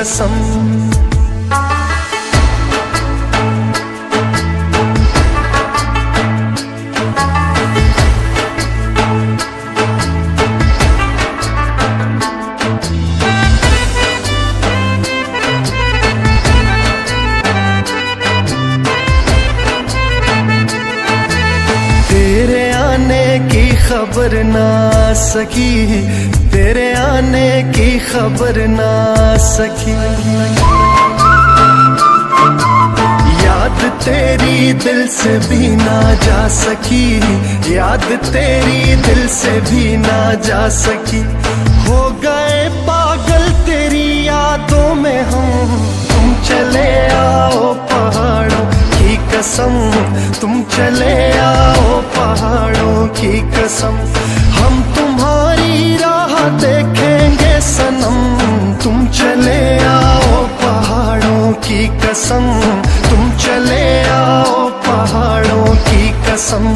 कसम। तेरे आने की खबर ना सकी, तेरे आने की खबर ना सकी। याद तेरी दिल से भी ना जा सकी, याद तेरी दिल से भी ना जा सकी। हो गए पागल तेरी यादों में हम, तुम चले आओ पहाड़ों की कसम, तुम चले आओ पहाड़ों की कसम। हम तुम्हारी राह देखेंगे सनम, तुम चले आओ पहाड़ों की कसम, तुम चले आओ पहाड़ों की कसम।